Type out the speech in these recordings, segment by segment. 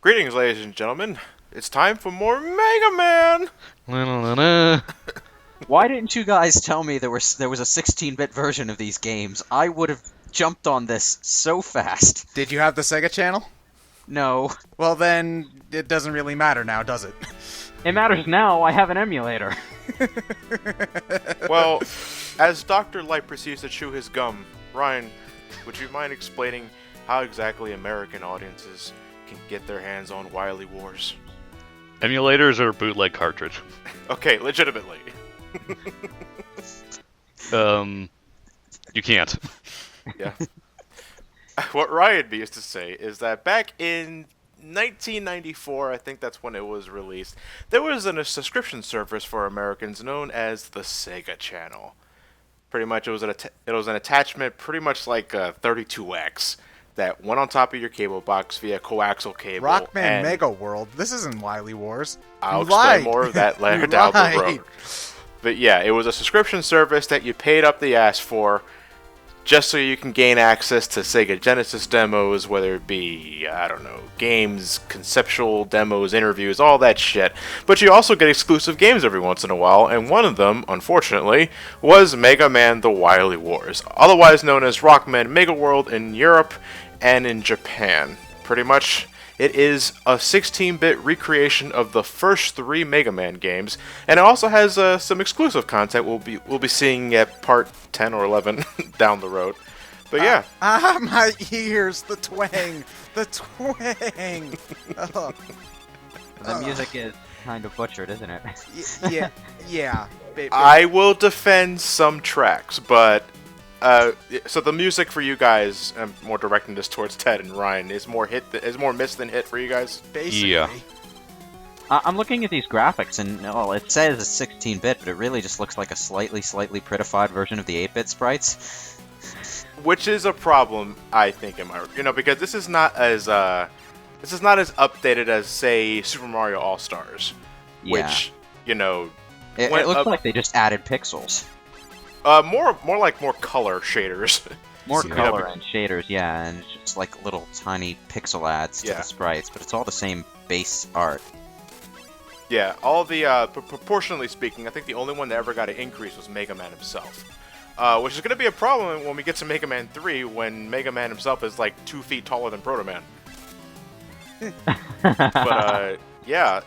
Greetings, ladies and gentlemen. It's time for more Megaman! Why didn't you guys tell me there was a 16-bit version of these games? I would have jumped on this so fast. Did you have the Sega Channel? No. Well, then it doesn't really matter now, does it? It matters now, I have an emulator. Well, as Dr. Light proceeds to chew his gum, Ryan, would you mind explaining how exactly American audiences can get their hands on Wily Wars? Emulators or bootleg cartridge? Okay, legitimately. You can't. Yeah. What Ryan means to say is that back in 1994, I think that's when it was released, there was a subscription service for Americans known as the Sega Channel. Pretty much, it was an attachment, pretty much like a 32X, that went on top of your cable box via coaxial cable. Rockman Mega World. This isn't Wily Wars. I'll explain more of that later down the road. But yeah, it was a subscription service that you paid up the ass for, just so you can gain access to Sega Genesis demos, whether it be, I don't know, games, conceptual demos, interviews, all that shit. But you also get exclusive games every once in a while, and one of them, unfortunately, was Mega Man The Wily Wars, otherwise known as Rockman Mega World in Europe and in Japan. Pretty much, it is a 16-bit recreation of the first three Mega Man games, and it also has some exclusive content we'll be seeing at part 10 or 11 down the road. But yeah. My ears, the twang, the twang. The music is kind of butchered, isn't it? Yeah. I will defend some tracks, but so the music for you guys, I'm more directing this towards Ted and Ryan, is more miss than hit for you guys. Basically. Yeah. I'm looking at these graphics, and well, it says it's 16-bit, but it really just looks like a slightly prettified version of the 8-bit sprites. Which is a problem, I think, because this is not as updated as, say, Super Mario All Stars, Yeah. which It looks like they just added pixels. more color shaders. More So, color and shaders, yeah, and just like little tiny pixel adds to Yeah. the sprites, but it's all the same base art. Yeah, all the proportionally speaking, I think the only one that ever got an increase was Mega Man himself, which is going to be a problem when we get to Mega Man 3, when Mega Man himself is like 2 feet taller than Proto Man. But yeah,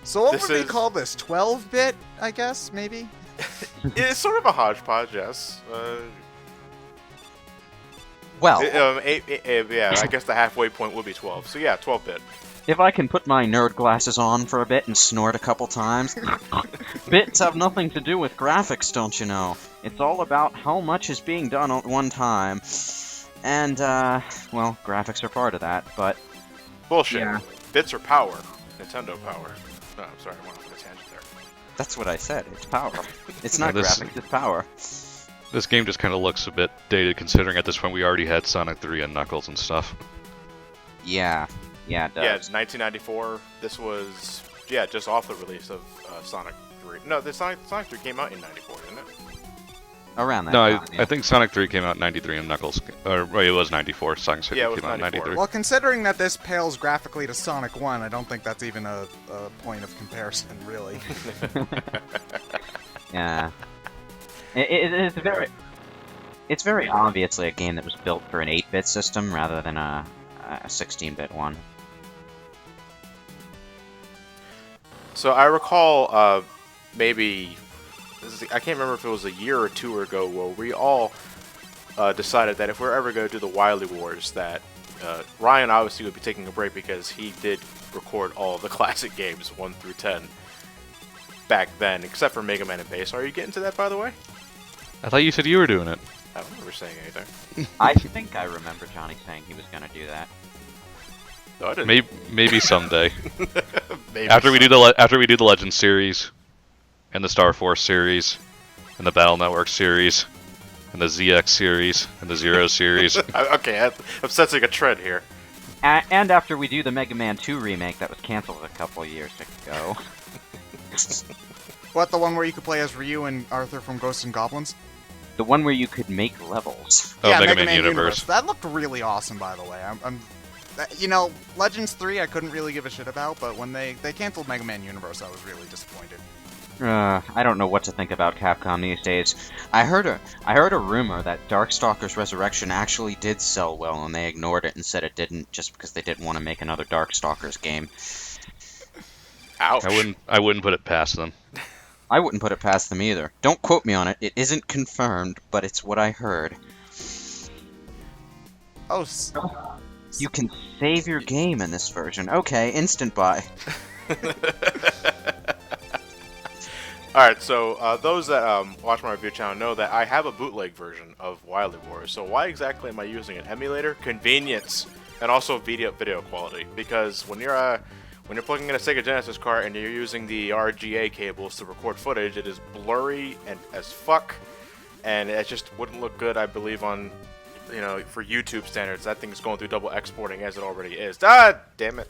So what This would we is- call this? 12-bit, I guess, maybe? it's sort of a hodgepodge, yes. Well, Yeah, I guess the halfway point would be 12. So yeah, 12-bit. if I can put my nerd glasses on for a bit and snort a couple times. Bits have nothing to do with graphics, don't you know? It's all about how much is being done at one time. And, well, graphics are part of that, but... Bullshit. Yeah. Bits are power. Nintendo power. No, I'm sorry, I went off on a tangent there. That's what I said, it's power. It's not Yeah, this- graphics, it's power. This game just kind of looks a bit dated, considering at this point we already had Sonic 3 and Knuckles and stuff. Yeah, it Yeah, does. it's 1994. This was, just off the release of Sonic 3. No, the Sonic 3 came out in 94, didn't it? Around that No, time, yeah. I think Sonic 3 came out in 93 and Knuckles... Or, well, it was 94. Sonic 3 Yeah, it was came out in 94. 93. Well, considering that this pales graphically to Sonic 1, I don't think that's even a point of comparison, really. Yeah. It's very obviously a game that was built for an 8-bit system rather than a 16-bit one. So I recall maybe, I can't remember if it was a year or two ago, where we all decided that if we're ever going to do the Wily Wars, that Ryan obviously would be taking a break because he did record all of the classic games 1 through 10 back then, except for Mega Man and Bass. Are you getting to that, by the way? I thought you said you were doing it. I don't remember saying anything. I think I remember Johnny saying he was gonna do that. No, I didn't. Maybe someday. Maybe after we so. do the Legends series, and the Star Force series, and the Battle Network series, and the ZX series, and the Zero series. Okay, I'm sensing a trend here. And after we do the Mega Man 2 remake that was canceled a couple years ago. What, the one where you could play as Ryu and Arthur from Ghosts and Goblins? The one where you could make levels. Oh, yeah, Mega Man Universe. That looked really awesome, by the way. I'm You know, Legends 3 I couldn't really give a shit about, but when they canceled Mega Man Universe, I was really disappointed. I don't know what to think about Capcom these days. I heard a rumor that Darkstalkers Resurrection actually did sell well, and they ignored it and said it didn't, just because they didn't want to make another Darkstalkers game. Ouch. I wouldn't put it past them. I wouldn't put it past them either. Don't quote me on it. It isn't confirmed, but it's what I heard. Oh, You can save your game in this version. Okay, instant buy. Alright, so those that watch my review channel know that I have a bootleg version of Wily Wars. So why exactly am I using an emulator? Convenience, and also video quality. Because when you're plugging in a Sega Genesis cart and you're using the RGA cables to record footage, it is blurry and as fuck, and it just wouldn't look good, I believe, on, you know, for YouTube standards. That thing's going through double exporting as it already is. Ah, damn it.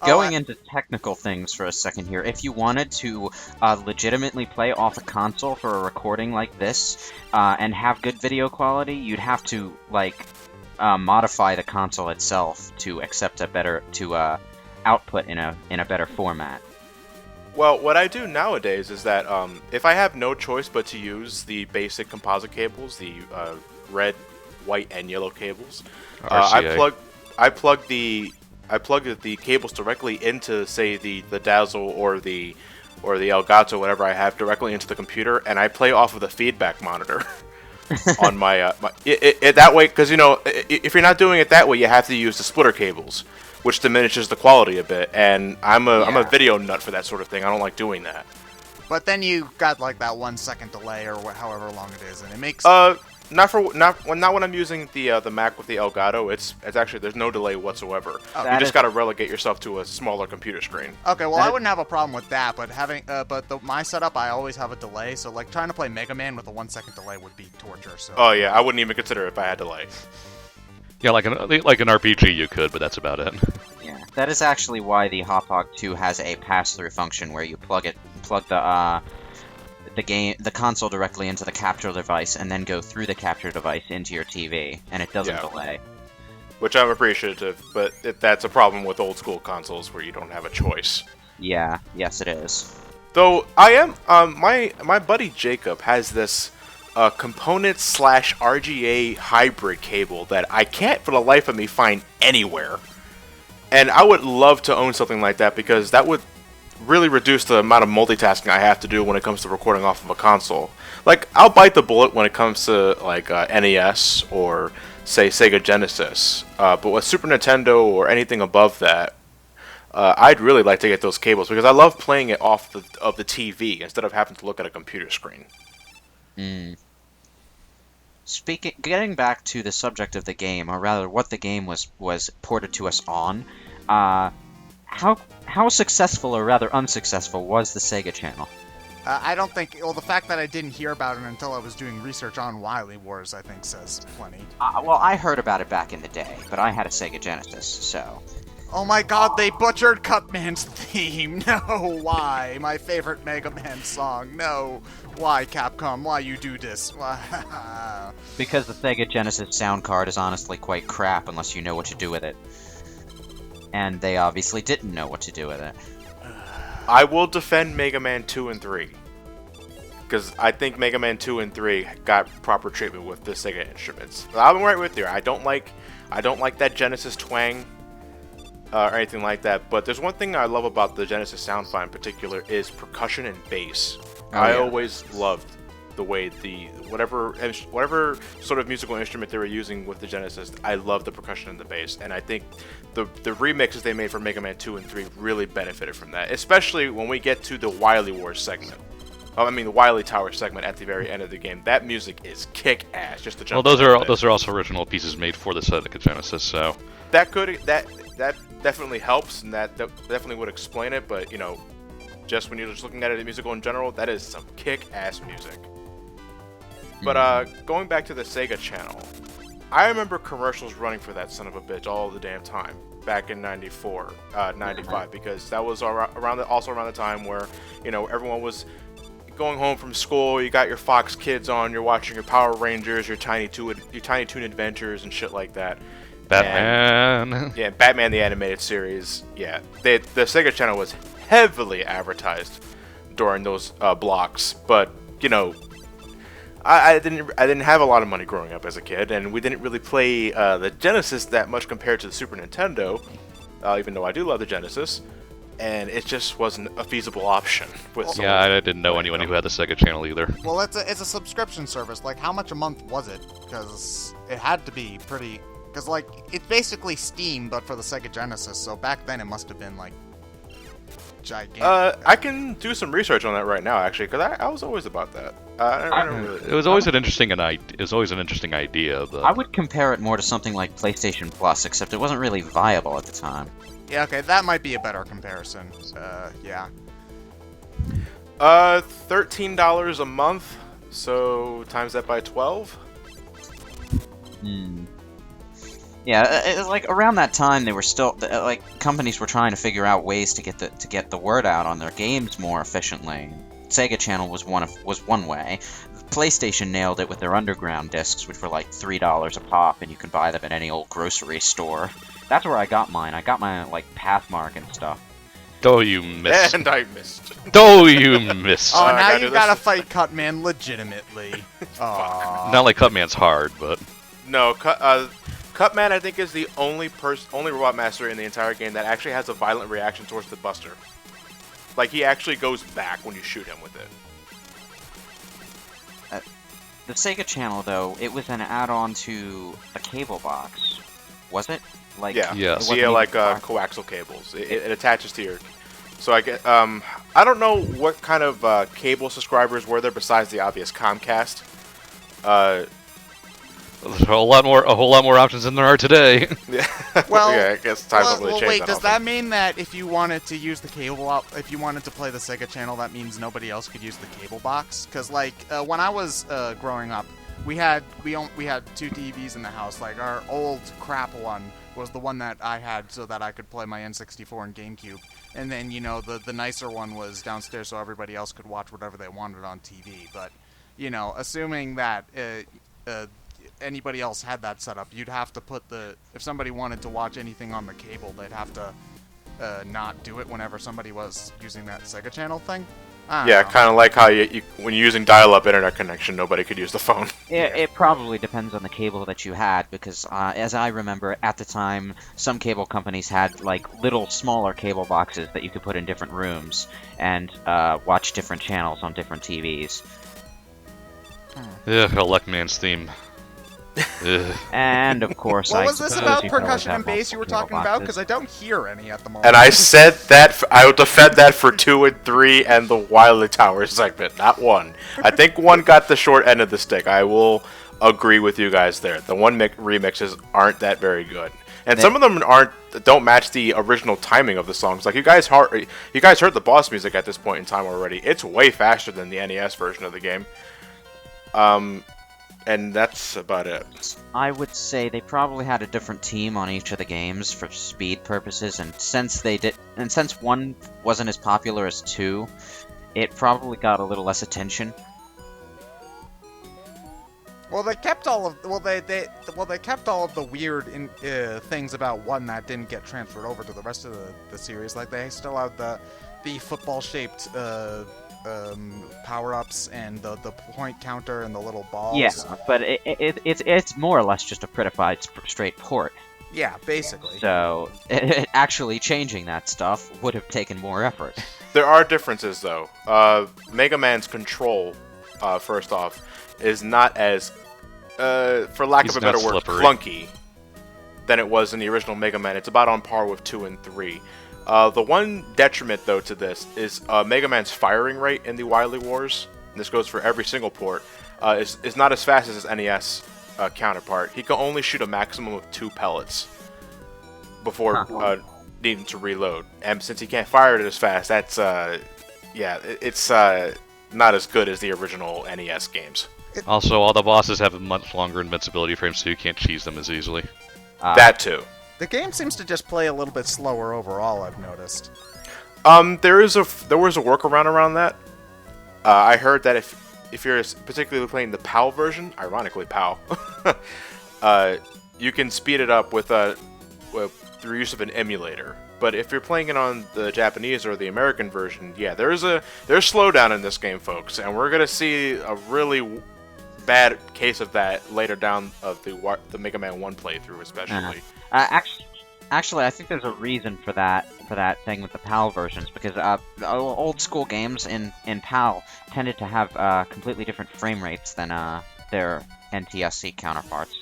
Going into technical things for a second here, if you wanted to legitimately play off a console for a recording like this and have good video quality, you'd have to modify the console itself to accept a better output in a better format. Well, what I do nowadays is that if I have no choice but to use the basic composite cables, the red, white, and yellow cables, RCA. I plug the cables directly into, say, the Dazzle or the Elgato, whatever I have, directly into the computer, and I play off of the feedback monitor on my that way, because, you know, if you're not doing it that way, you have to use the splitter cables, which diminishes the quality a bit. And I'm a video nut for that sort of thing. I don't like doing that. But then you got like that 1 second delay or however long it is, and it makes not when I'm using the Mac with the Elgato. It's actually, there's no delay whatsoever. Oh. You just got to relegate yourself to a smaller computer screen. Okay, well, I wouldn't have a problem with that, but having my setup, I always have a delay, so like trying to play Mega Man with a 1 second delay would be torture. So. Oh yeah, I wouldn't even consider it if I had delay. Yeah, like an RPG you could, but that's about it. Yeah, that is actually why the Hop-Hog 2 has a pass-through function where you plug the console directly into the capture device and then go through the capture device into your TV, and it doesn't delay. Which I'm appreciative, but that's a problem with old school consoles where you don't have a choice. Yeah, yes it is. Though I am, my buddy Jacob has this component/RGA hybrid cable that I can't for the life of me find anywhere. And I would love to own something like that, because that would really reduce the amount of multitasking I have to do when it comes to recording off of a console. Like, I'll bite the bullet when it comes to like NES or say Sega Genesis, but with Super Nintendo or anything above that, I'd really like to get those cables, because I love playing it off of the TV instead of having to look at a computer screen. Getting back to the subject of the game, or rather what the game was ported to us on, how successful, or rather unsuccessful, was the Sega Channel? I don't think. Well, the fact that I didn't hear about it until I was doing research on Wily Wars, I think, says plenty. Well, I heard about it back in the day, but I had a Sega Genesis, so. Oh my God! They butchered Cutman's theme. No, why? My favorite Mega Man song. No, why, Capcom? Why you do this? Why? Because the Sega Genesis sound card is honestly quite crap unless you know what to do with it. And they obviously didn't know what to do with it. I will defend Mega Man 2 and 3, because I think Mega Man 2 and 3 got proper treatment with the Sega instruments. I'm right with you. I don't like that Genesis twang or anything like that. But there's one thing I love about the Genesis sound file in particular is percussion and bass. I always loved the way whatever sort of musical instrument they were using with the Genesis, I love the percussion and the bass, and I think the remixes they made for Mega Man 2 and 3 really benefited from that, especially when we get to the Wily Wars segment. The Wily Tower segment at the very end of the game. That music is kick-ass. Just to jump. Well, those are also original pieces made for the Sega Genesis, so that definitely helps, and that definitely would explain it. But just when you're just looking at it musical in general, that is some kick-ass music. But going back to the Sega Channel, I remember commercials running for that son of a bitch all the damn time back in 94, 95, because that was around the time where everyone was going home from school. You got your Fox Kids on, you're watching your Power Rangers, your Tiny Toon Adventures and shit like that. Batman. Yeah, Batman the Animated Series. Yeah, the Sega Channel was heavily advertised during those blocks, but you know, I didn't have a lot of money growing up as a kid, and we didn't really play the Genesis that much compared to the Super Nintendo, even though I do love the Genesis, and it just wasn't a feasible option. Yeah, I didn't know anyone who had the Sega Channel either. Well, it's a subscription service. Like, how much a month was it? Because it had to be pretty. Because like it's basically Steam, but for the Sega Genesis. So back then it must have been like gigantic. I can do some research on that right now, actually, because I was always about that. I don't really... It was always an interesting idea. But I would compare it more to something like PlayStation Plus, except it wasn't really viable at the time. Yeah, okay, that might be a better comparison. Yeah. $13 a month. So times that by 12. Yeah, it was like around that time they were still like companies were trying to figure out ways to get the word out on their games more efficiently. Sega Channel was one way. PlayStation nailed it with their underground discs, which were like $3 a pop, and you could buy them at any old grocery store. That's where I got mine. I got mine at like Pathmark and stuff. Oh, you missed. And I missed. Oh, you missed. Oh, now gotta you gotta fight Cutman legitimately. Aww. Not like Cutman's hard, but No, Cutman, I think, is the only robot master in the entire game that actually has a violent reaction towards the Buster. Like, he actually goes back when you shoot him with it. The Sega Channel, though, it was an add-on to a cable box, was it? Like, Yeah, Yes. yeah, like coaxial cables. It attaches to your. So I get. I don't know what kind of cable subscribers were there besides the obvious Comcast. there's a whole lot more options than there are today. Yeah. Well, yeah, I guess times don't really change wait, that does often. that mean that if you wanted to use the cable if you wanted to play the Sega Channel, that means nobody else could use the cable box? Because like when I was growing up, we had two TVs in the house. Like our old crap one was the one that I had so that I could play my N64 and GameCube, and then you know the nicer one was downstairs so everybody else could watch whatever they wanted on TV. But you know, assuming that anybody else had that set up, you'd have to put if somebody wanted to watch anything on the cable, they'd have to not do it whenever somebody was using that Sega Channel thing. Yeah, kind of like how when you're using dial-up internet connection, nobody could use the phone. It probably depends on the cable that you had, because as I remember, at the time, some cable companies had like little smaller cable boxes that you could put in different rooms and watch different channels on different TVs. Yeah, Elec Man's theme. And of course, What I was this suppose about you could always percussion have and bass you were multiple talking cable about? boxes. Because I don't hear any at the moment. And I said that I will defend that for 2 and 3 and the Wily Tower segment, not 1. I think 1 got the short end of the stick. I will agree with you guys there. The 1 remixes aren't that very good, and some of them don't match the original timing of the songs. Like you guys heard the boss music at this point in time already. It's way faster than the NES version of the game. And that's about it. I would say they probably had a different team on each of the games for speed purposes, and since 1 wasn't as popular as 2, it probably got a little less attention. Well, they kept all of they kept all of the weird things about 1 that didn't get transferred over to the rest of the series. Like they still have the football-shaped power-ups and the point counter and the little balls. Yeah, but it's more or less just a prettified straight port. Yeah, basically. So actually changing that stuff would have taken more effort. There are differences though. Megaman's control, first off, is not as, for lack of a better word, slippery. clunky than it was in the original Mega Man. It's about on par with 2 and 3. The one detriment, though, to this is Mega Man's firing rate in the Wily Wars, and this goes for every single port, is not as fast as his NES counterpart. He can only shoot a maximum of 2 pellets before needing to reload. And since he can't fire it as fast, that's, it's not as good as the original NES games. Also, all the bosses have a much longer invincibility frame, so you can't cheese them as easily. That too. The game seems to just play a little bit slower overall, I've noticed. There was a workaround around that. I heard that if you're particularly playing the PAL version, ironically PAL, you can speed it up with through use of an emulator. But if you're playing it on the Japanese or the American version, yeah, there's slowdown in this game, folks, and we're gonna see a really bad case of that later down of the Mega Man 1 playthrough, especially. Actually, I think there's a reason for that thing with the PAL versions, because old school games in PAL tended to have completely different frame rates than their NTSC counterparts.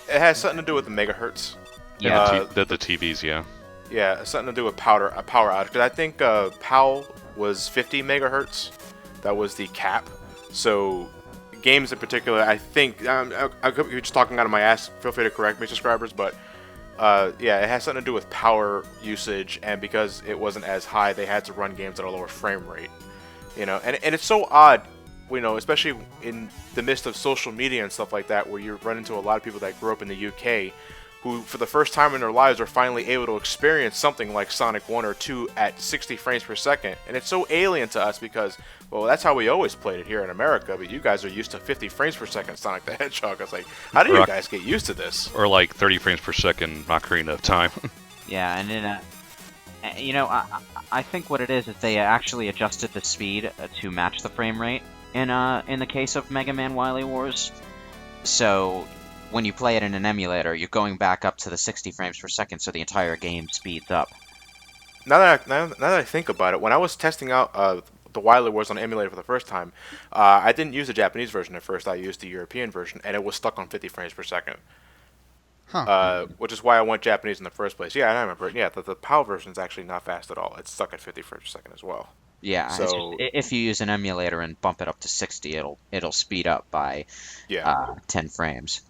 It has something to do with the megahertz. Yeah, the TVs, yeah. Yeah, something to do with power outage. Because I think PAL was 50 megahertz. That was the cap. So games in particular, I think I could be just talking out of my ass. Feel free to correct me, subscribers, but. Yeah, it has something to do with power usage, and because it wasn't as high, they had to run games at a lower frame rate. And it's so odd, especially in the midst of social media and stuff like that, where you run into a lot of people that grew up in the UK who, for the first time in their lives, are finally able to experience something like Sonic 1 or 2 at 60 frames per second. And it's so alien to us because, well, that's how we always played it here in America, but you guys are used to 50 frames per second Sonic the Hedgehog. I was like, how do you guys get used to this? Or like 30 frames per second Ocarina of Time. yeah, and then, I think what it is they actually adjusted the speed to match the frame rate in the case of Mega Man Wily Wars. So when you play it in an emulator, you're going back up to the 60 frames per second, so the entire game speeds up. Now that I think about it, when I was testing out the Wily Wars on emulator for the first time, I didn't use the Japanese version at first. I used the European version, and it was stuck on 50 frames per second. Huh. Which is why I went Japanese in the first place. Yeah, I remember it. Yeah, the PAL version is actually not fast at all. It's stuck at 50 frames per second as well. Yeah, So- it's just, if you use an emulator and bump it up to 60, it'll speed up by 10 frames.